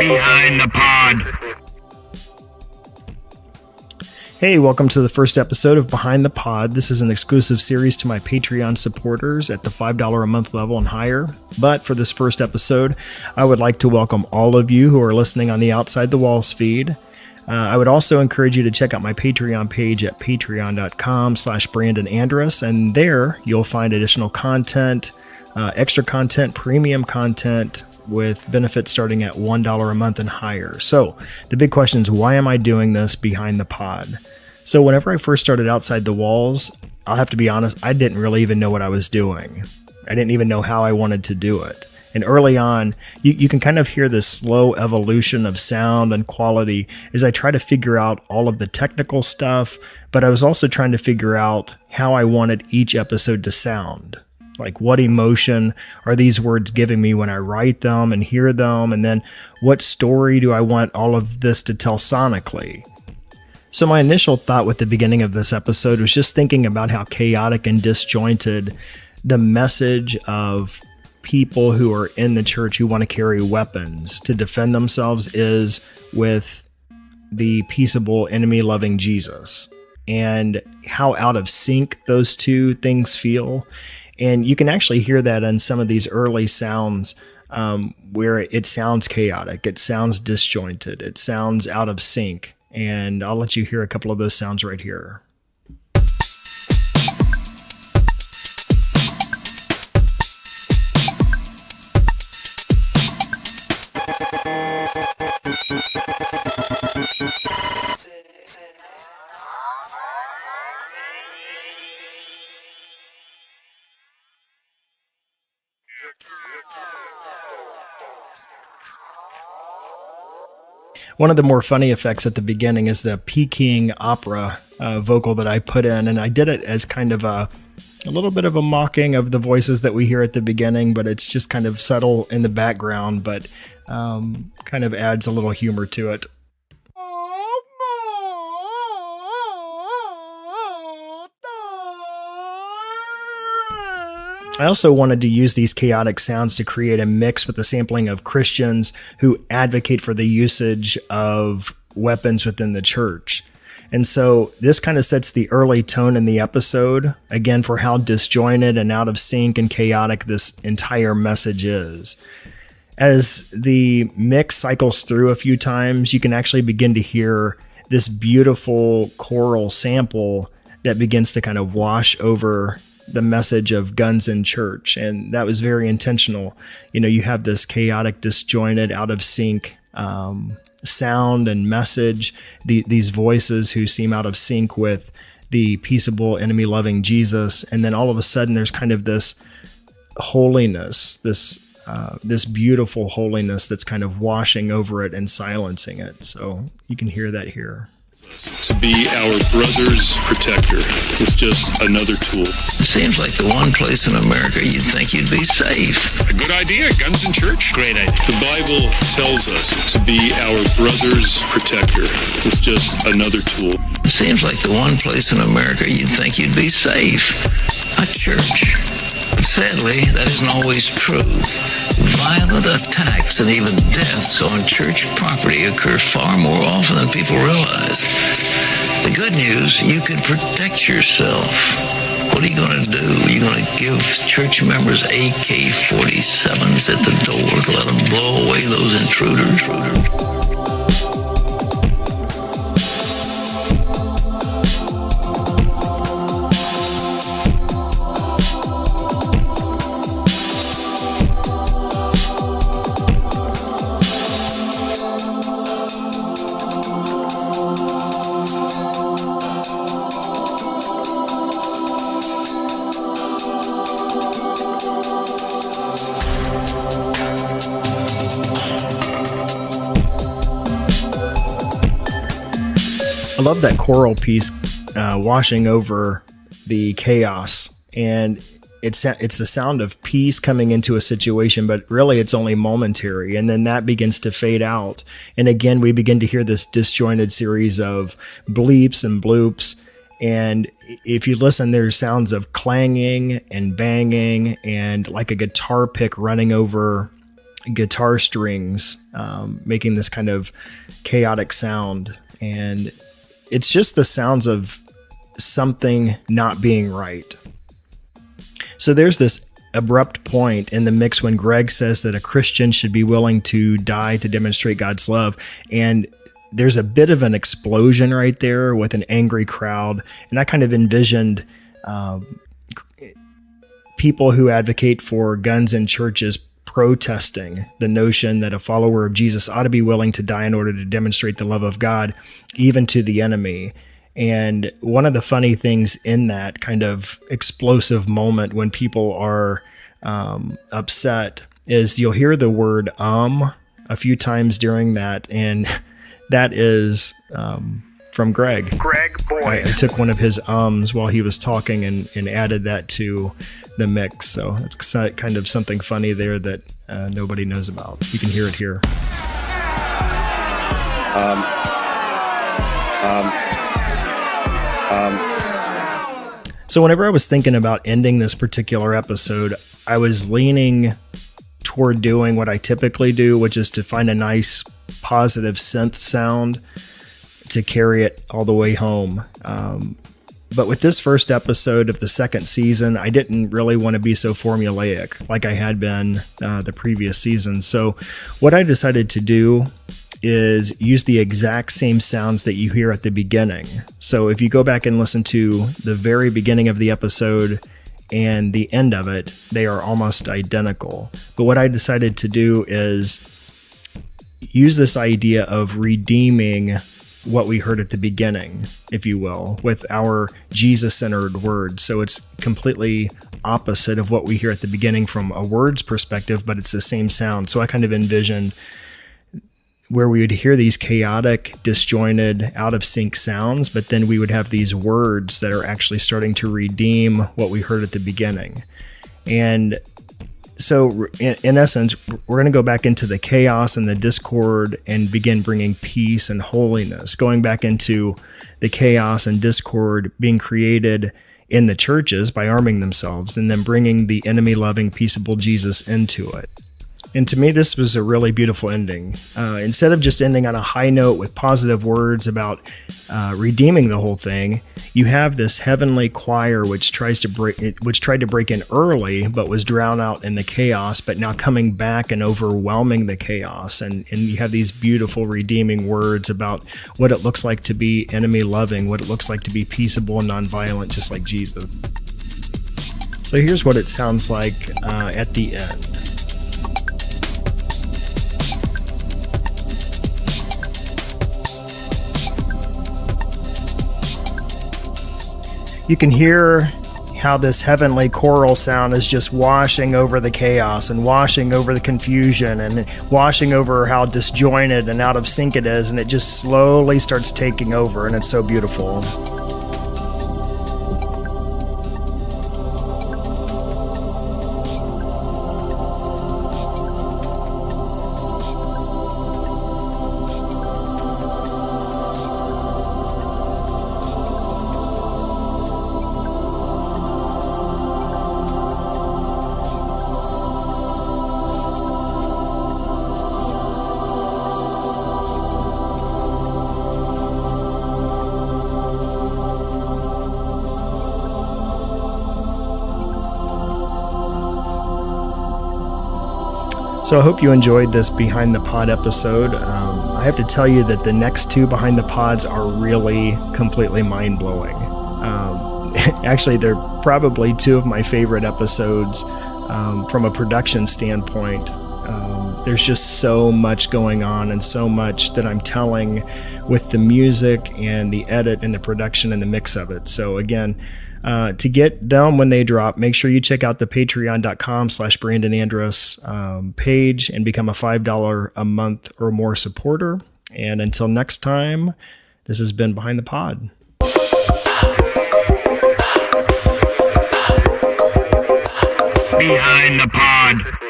Behind the Pod. Hey, welcome to the first episode of Behind the Pod. This is an exclusive series to my Patreon supporters at the $5 a month level and higher. But for this first episode, I would like to welcome all of you who are listening on the Outside the Walls feed. I would also encourage you to check out my Patreon page at patreon.com/Brandon Andrus, and there you'll find additional content, extra content, premium content, with benefits starting at $1 a month and higher. So the big question is, why am I doing this behind the pod? So whenever I first started Outside the Walls, I'll have to be honest, I didn't really even know what I was doing. I didn't even know how I wanted to do it. And early on, you can kind of hear this slow evolution of sound and quality as I try to figure out all of the technical stuff, but I was also trying to figure out how I wanted each episode to sound. Like, what emotion are these words giving me when I write them and hear them? And then what story do I want all of this to tell sonically? So my initial thought with the beginning of this episode was just thinking about how chaotic and disjointed the message of people who are in the church who want to carry weapons to defend themselves is with the peaceable, enemy-loving Jesus, and how out of sync those two things feel. And you can actually hear that in some of these early sounds where it sounds chaotic, it sounds disjointed, it sounds out of sync. And I'll let you hear a couple of those sounds right here. One of the more funny effects at the beginning is the Peking opera vocal that I put in, and I did it as kind of a little bit of a mocking of the voices that we hear at the beginning, but it's just kind of subtle in the background, but kind of adds a little humor to it. I also wanted to use these chaotic sounds to create a mix with the sampling of Christians who advocate for the usage of weapons within the church. And so this kind of sets the early tone in the episode, again, for how disjointed and out of sync and chaotic this entire message is. As the mix cycles through a few times, you can actually begin to hear this beautiful choral sample that begins to kind of wash over the message of guns in church. And that was very intentional. You know, you have this chaotic, disjointed, out of sync sound and message, these voices who seem out of sync with the peaceable, enemy-loving Jesus. And then all of a sudden there's kind of this holiness, this beautiful holiness that's kind of washing over it and silencing it. So you can hear that here. To be our brother's protector is just another tool. It seems like the one place in America you'd think you'd be safe. A good idea, guns in church? Great idea. The Bible tells us to be our brother's protector is just another tool. It seems like the one place in America you'd think you'd be safe. A church. But sadly, that isn't always true. Violent attacks and even deaths on church property occur far more often than people realize. The good news, you can protect yourself. What are you going to do? Are you going to give church members AK-47s at the door to let them blow away those intruders? I love that choral piece washing over the chaos, and it's the sound of peace coming into a situation, but really it's only momentary, and then that begins to fade out. And again, we begin to hear this disjointed series of bleeps and bloops, and if you listen, there's sounds of clanging and banging and like a guitar pick running over guitar strings making this kind of chaotic sound. And it's just the sounds of something not being right. So there's this abrupt point in the mix when Greg says that a Christian should be willing to die to demonstrate God's love. And there's a bit of an explosion right there with an angry crowd. And I kind of envisioned people who advocate for guns in churches protesting the notion that a follower of Jesus ought to be willing to die in order to demonstrate the love of God, even to the enemy. And one of the funny things in that kind of explosive moment when people are upset is you'll hear the word a few times during that. And that is from Greg. Greg Boyd. I took one of his while he was talking and added that to the mix. So it's kind of something funny there that nobody knows about. You can hear it here. So whenever I was thinking about ending this particular episode, I was leaning toward doing what I typically do, which is to find a nice positive synth sound to carry it all the way home. But with this first episode of the second season, I didn't really want to be so formulaic like I had been the previous season. So what I decided to do is use the exact same sounds that you hear at the beginning. So if you go back and listen to the very beginning of the episode and the end of it, they are almost identical. But what I decided to do is use this idea of redeeming what we heard at the beginning, if you will, with our Jesus-centered words. So it's completely opposite of what we hear at the beginning from a words perspective, but it's the same sound. So I kind of envisioned where we would hear these chaotic, disjointed, out of sync sounds, but then we would have these words that are actually starting to redeem what we heard at the beginning. And so in essence, we're going to go back into the chaos and the discord and begin bringing peace and holiness, going back into the chaos and discord being created in the churches by arming themselves, and then bringing the enemy-loving, peaceable Jesus into it. And to me, this was a really beautiful ending. Instead of just ending on a high note with positive words about redeeming the whole thing, you have this heavenly choir which tried to break in early, but was drowned out in the chaos, but now coming back and overwhelming the chaos. And you have these beautiful redeeming words about what it looks like to be enemy loving, what it looks like to be peaceable and nonviolent, just like Jesus. So here's what it sounds like at the end. You can hear how this heavenly choral sound is just washing over the chaos and washing over the confusion and washing over how disjointed and out of sync it is, and it just slowly starts taking over, and it's so beautiful. So I hope you enjoyed this Behind the Pod episode. I have to tell you that the next two Behind the Pods are really completely mind-blowing. Actually, they're probably two of my favorite episodes from a production standpoint. There's just so much going on and so much that I'm telling with the music and the edit and the production and the mix of it. So again, to get them when they drop, make sure you check out the patreon.com/Brandon Andrus page and become a $5 a month or more supporter. And until next time, this has been Behind the Pod. Behind the Pod.